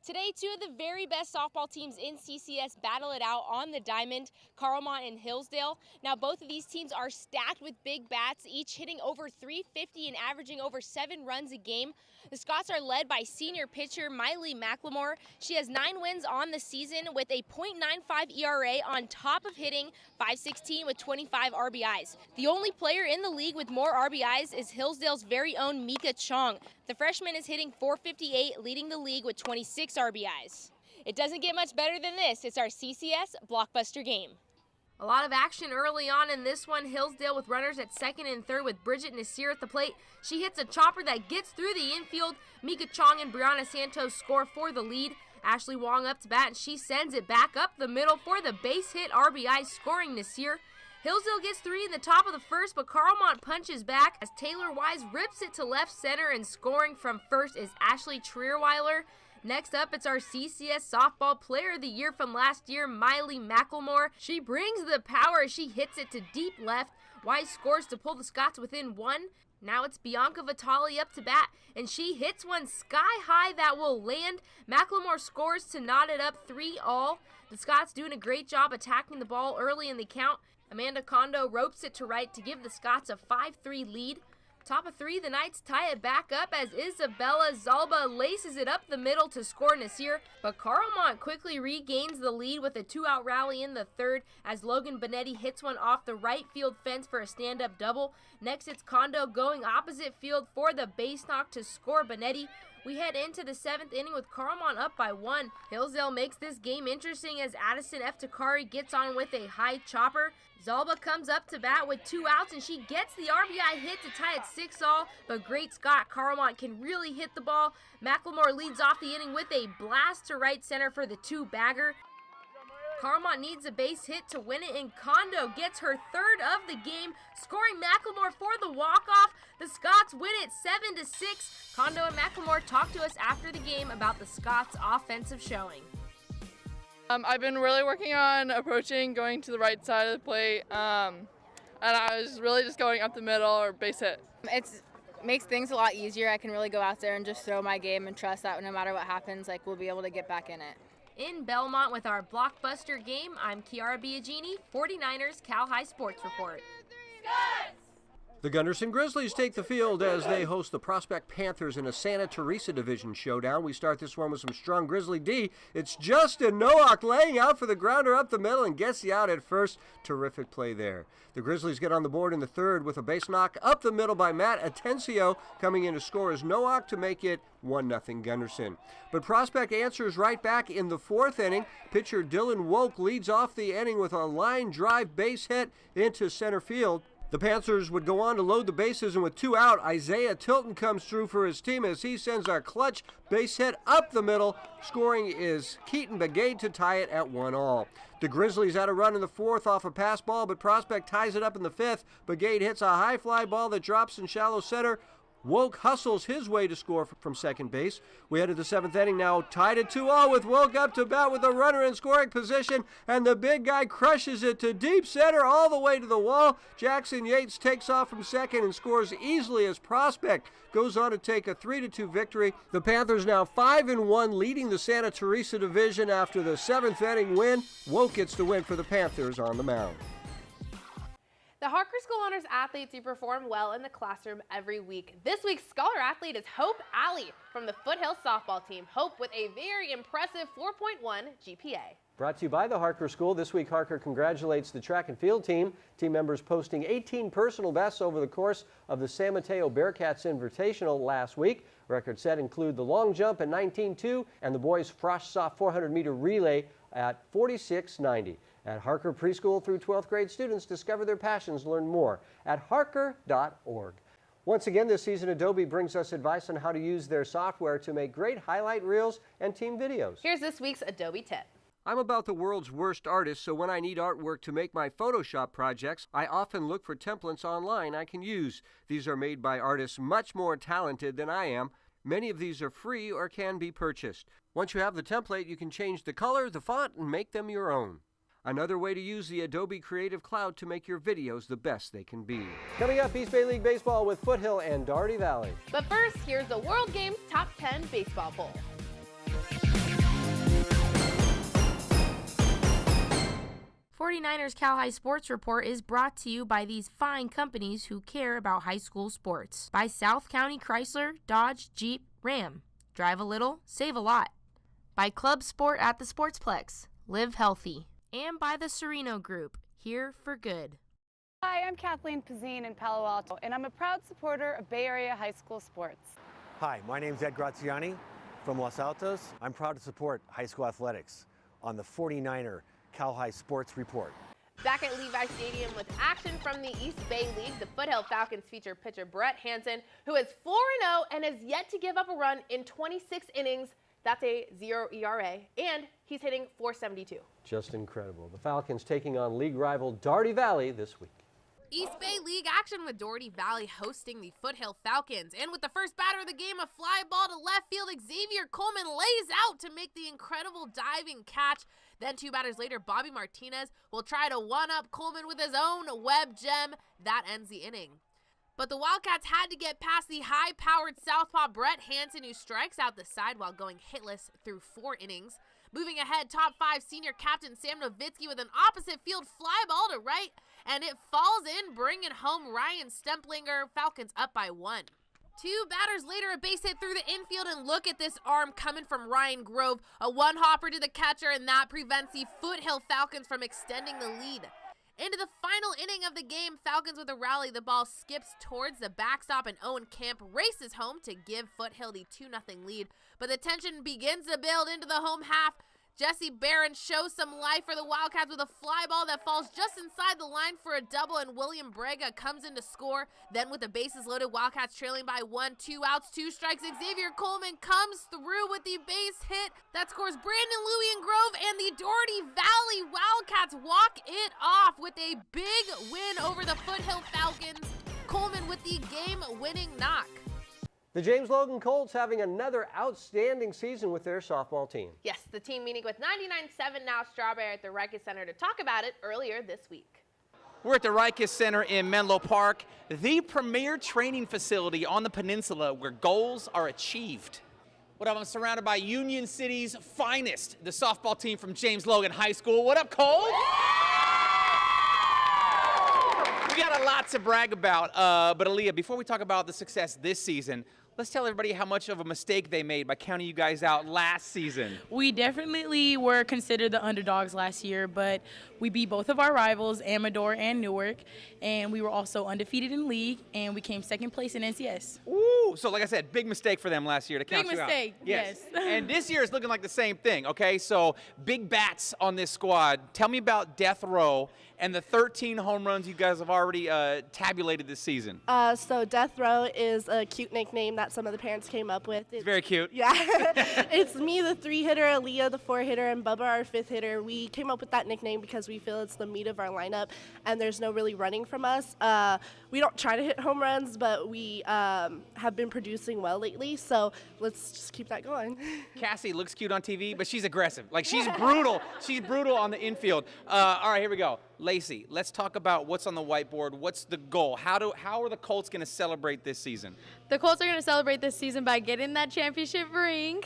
Today, two of the very best softball teams in CCS battle it out on the diamond, Carlmont and Hillsdale. Now, both of these teams are stacked with big bats, each hitting over 350 and averaging over 7 runs a game. The Scots are led by senior pitcher Miley McLemore. She has 9 wins on the season with a .95 ERA on top of hitting .516 with 25 RBIs. The only player in the league with more RBIs is Hillsdale's very own Mika Chong. The freshman is hitting .458, leading the league with 26 RBIs. It doesn't get much better than this. It's our CCS Blockbuster game. A lot of action early on in this one. Hillsdale with runners at second and third with Bridget Nasir at the plate. She hits a chopper that gets through the infield. Mika Chong and Brianna Santos score for the lead. Ashley Wong up to bat, and she sends it back up the middle for the base hit RBI, scoring Nasir. Hillsdale gets 3 in the top of the first, but Carlmont punches back as Taylor Wise rips it to left center, and scoring from first is Ashley Trierweiler. Next up, it's our CCS Softball Player of the Year from last year, Miley McLemore. She brings the power as she hits it to deep left. Wise scores to pull the Scots within 1. Now it's Bianca Vitali up to bat, and she hits one sky high that will land. McLemore scores to knot it up 3-all. The Scots doing a great job attacking the ball early in the count. Amanda Kondo ropes it to right to give the Scots a 5-3 lead. Top of 3, the Knights tie it back up as Isabella Zalba laces it up the middle to score Nasir, but Carlmont quickly regains the lead with a 2-out rally in the third as Logan Benetti hits one off the right field fence for a stand-up double. Next, it's Kondo going opposite field for the base knock to score Benetti. We head into the 7th inning with Carlmont up by 1. Hillsdale makes this game interesting as Addison F. Takari gets on with a high chopper. Zalba comes up to bat with 2 outs, and she gets the RBI hit to tie it 6-all, but great Scott Carlmont can really hit the ball. McLemore leads off the inning with a blast to right center for the 2-bagger. Carlmont needs a base hit to win it, and Kondo gets her 3rd of the game, scoring McLemore for the walk-off. The Scots win it 7-6. Kondo and McLemore talked to us after the game about the Scots' offensive showing. I've been really working on approaching, going to the right side of the plate, and I was really just going up the middle or base hit. It makes things a lot easier. I can really go out there and just throw my game and trust that no matter what happens, we'll be able to get back in it. In Belmont with our Blockbuster game, I'm Kiara Biagini, 49ers Cal High Sports Report. The Gunderson Grizzlies take the field as they host the Prospect Panthers in a Santa Teresa Division showdown. We start this one with some strong Grizzly D. It's Justin Nowak laying out for the grounder up the middle and gets the out at first. Terrific play there. The Grizzlies get on the board in the third with a base knock up the middle by Matt Atencio. Coming in to score is Nowak to make it 1-0 Gunderson. But Prospect answers right back in the fourth inning. Pitcher Dylan Woke leads off the inning with a line drive base hit into center field. The Panthers would go on to load the bases, and with 2 out, Isaiah Tilton comes through for his team as he sends a clutch base hit up the middle. Scoring is Keaton Begay to tie it at 1-all. The Grizzlies had a run in the fourth off a pass ball, but Prospect ties it up in the fifth. Begay hits a high fly ball that drops in shallow center. Woke hustles his way to score from second base. We head to the seventh inning now, tied at 2-all with Woke up to bat with a runner in scoring position, and the big guy crushes it to deep center all the way to the wall. Jackson Yates takes off from second and scores easily as Prospect goes on to take a 3-2 victory. The Panthers now 5-1, leading the Santa Teresa Division after the seventh inning win. Woke gets the win for the Panthers on the mound. The Harker School honors athletes who perform well in the classroom every week. This week's scholar athlete is Hope Alley from the Foothill softball team. Hope with a very impressive 4.1 GPA. Brought to you by the Harker School. This week, Harker congratulates the track and field team. Team members posting 18 personal bests over the course of the San Mateo Bearcats Invitational last week. Records set include the long jump at 19.2 and the boys' Frosh Soft 400-meter relay at 46.90. At Harker Preschool through 12th grade, students discover their passions. Learn more at harker.org. Once again this season, Adobe brings us advice on how to use their software to make great highlight reels and team videos. Here's this week's Adobe tip. I'm about the world's worst artist, so when I need artwork to make my Photoshop projects, I often look for templates online I can use. These are made by artists much more talented than I am. Many of these are free or can be purchased. Once you have the template, you can change the color, the font, and make them your own. Another way to use the Adobe Creative Cloud to make your videos the best they can be. Coming up, East Bay League Baseball with Foothill and Daugherty Valley. But first, here's the World Games Top 10 Baseball Poll. '49ers Cal High Sports Report is brought to you by these fine companies who care about high school sports. By South County Chrysler, Dodge, Jeep, Ram. Drive a little, save a lot. By Club Sport at the Sportsplex. Live healthy. And by the Sereno Group, here for good. Hi, I'm Kathleen Pizzine in Palo Alto, and I'm a proud supporter of Bay Area high school sports. Hi, my name's Ed Graziani from Los Altos. I'm proud to support high school athletics on the 49er Cal High Sports Report. Back at Levi Stadium with action from the East Bay League, the Foothill Falcons feature pitcher Brett Hansen, who is 4-0 and has yet to give up a run in 26 innings. That's a 0 ERA, and he's hitting .472. Just incredible. The Falcons taking on league rival Daugherty Valley this week. East Bay League action with Daugherty Valley hosting the Foothill Falcons. And with the first batter of the game, a fly ball to left field, Xavier Coleman lays out to make the incredible diving catch. Then 2 batters later, Bobby Martinez will try to one-up Coleman with his own web gem. That ends the inning. But the Wildcats had to get past the high-powered southpaw Brett Hansen, who strikes out the side while going hitless through 4 innings. Moving ahead, top 5 senior captain Sam Nowitzki with an opposite field fly ball to right, and it falls in, bringing home Ryan Stemplinger. Falcons up by 1. 2 batters later, a base hit through the infield, and look at this arm coming from Ryan Grove. A one-hopper to the catcher, and that prevents the Foothill Falcons from extending the lead. Into the final inning of the game, Falcons with a rally. The ball skips towards the backstop, and Owen Camp races home to give Foothill the 2-0 lead. But the tension begins to build into the home half. Jesse Barron shows some life for the Wildcats with a fly ball that falls just inside the line for a double, and William Brega comes in to score. Then with the bases loaded, Wildcats trailing by 1, 2 outs, 2 strikes. Xavier Coleman comes through with the base hit that scores Brandon Louie and Grove, and the Daugherty Valley Wildcats walk it off with a big win over the Foothill Falcons. Coleman with the game-winning knock. The James Logan Colts having another outstanding season with their softball team. Yes, the team meeting with 99.7 Now Strawberry at the Rikes Center to talk about it earlier this week. We're at the Rikes Center in Menlo Park, the premier training facility on the peninsula where goals are achieved. What up, I'm surrounded by Union City's finest, the softball team from James Logan High School. What up, Cole? We got a lot to brag about, but Aaliyah, before we talk about the success this season, let's tell everybody how much of a mistake they made by counting you guys out last season. We definitely were considered the underdogs last year, but we beat both of our rivals, Amador and Newark, and we were also undefeated in league, and we came second place in NCS. Ooh, so like I said, big mistake for them last year to count you out. Big mistake, yes. And this year is looking like the same thing, okay? So big bats on this squad. Tell me about Death Row and the 13 home runs you guys have already tabulated this season. So Death Row is a cute nickname that some of the parents came up with. It's very cute. Yeah. It's me, the 3-hitter, Aaliyah, the 4-hitter, and Bubba, our 5th hitter. We came up with that nickname because we feel it's the meat of our lineup, and there's no really running from us. We don't try to hit home runs, but we have been producing well lately, so let's just keep that going. Cassie looks cute on TV, but she's aggressive. Like, she's brutal. She's brutal on the infield. All right, here we go. Lacey, let's talk about what's on the whiteboard. What's the goal? How are the Colts going to celebrate this season? The Colts are going to celebrate this season by getting that championship ring.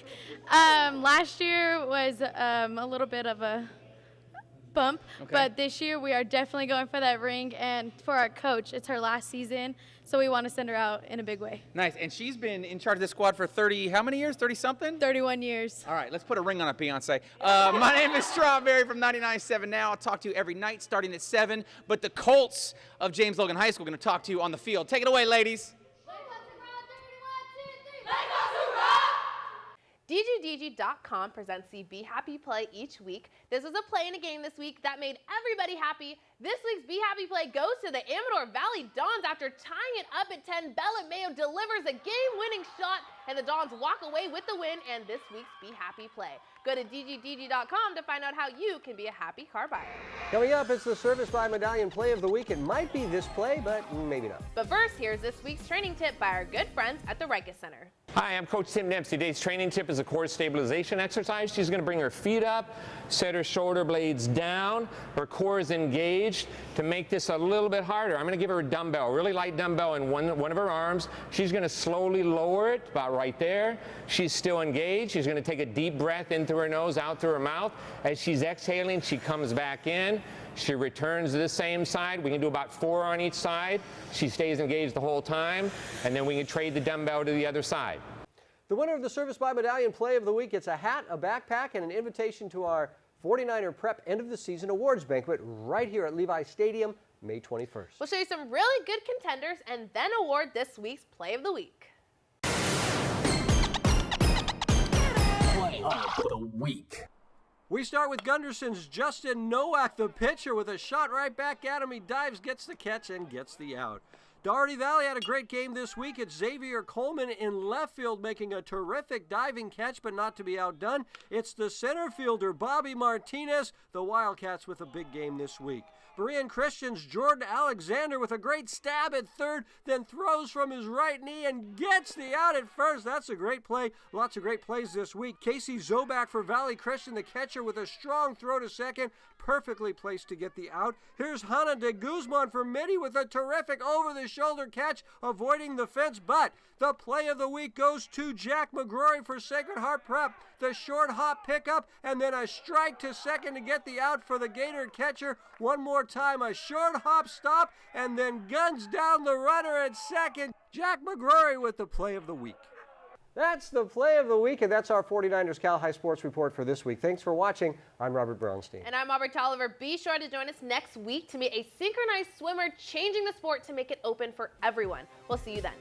Last year was a little bit of a bump, but this year we are definitely going for that ring. And for our coach, it's her last season, so we want to send her out in a big way. Nice. And she's been in charge of this squad for 30, how many years? 30-something? 31 years. All right, let's put a ring on it, Beyonce. My name is Strawberry from 99.7 Now. I'll talk to you every night starting at 7. But the Colts of James Logan High School are going to talk to you on the field. Take it away, ladies. DGDG.com presents the Be Happy Play each week. This is a play in a game this week that made everybody happy. This week's Be Happy Play goes to the Amador Valley Dons. After tying it up at 10, Bella Mayo delivers a game-winning shot, and the Dons walk away with the win and this week's Be Happy Play. Go to DGDG.com to find out how you can be a happy car buyer. Coming up, it's the Service by Medallion Play of the Week. It might be this play, but maybe not. But first, here's this week's training tip by our good friends at the Rikus Center. Hi, I'm Coach Tim Dempsey. Today's training tip is a core stabilization exercise. She's going to bring her feet up, set her shoulder blades down, her core is engaged. To make this a little bit harder, I'm going to give her a dumbbell, really light dumbbell in one of her arms. She's going to slowly lower it, about right there. She's still engaged. She's going to take a deep breath in through her nose, out through her mouth. As she's exhaling, she comes back in. She returns to the same side. We can do about 4 on each side. She stays engaged the whole time, and then we can trade the dumbbell to the other side. The winner of the Service by Medallion Play of the Week gets a hat, a backpack, and an invitation to our 49er Prep End of the Season Awards Banquet right here at Levi Stadium, May 21st. We'll show you some really good contenders and then award this week's Play of the Week. Play of the Week. We start with Gunderson's Justin Nowak, the pitcher, with a shot right back at him. He dives, gets the catch, and gets the out. Doherty Valley had a great game this week. It's Xavier Coleman in left field making a terrific diving catch, but not to be outdone. It's the center fielder, Bobby Martinez, the Wildcats with a big game this week. Berean Christian's Jordan Alexander with a great stab at third, then throws from his right knee and gets the out at first. That's a great play. Lots of great plays this week. Casey Zobak for Valley Christian, the catcher, with a strong throw to second, perfectly placed to get the out. Here's Hannah de Guzman for Mitty with a terrific over-the-shoulder catch, avoiding the fence, but the play of the week goes to Jack McGrory for Sacred Heart Prep. The short hop pickup, and then a strike to second to get the out for the Gator catcher. One more time, a short hop stop, and then guns down the runner at second. Jack McGrory with the play of the week. That's the play of the week, and that's our 49ers Cal High Sports Report for this week. Thanks for watching. I'm Robert Brownstein. And I'm Aubrey Tolliver. Be sure to join us next week to meet a synchronized swimmer changing the sport to make it open for everyone. We'll see you then.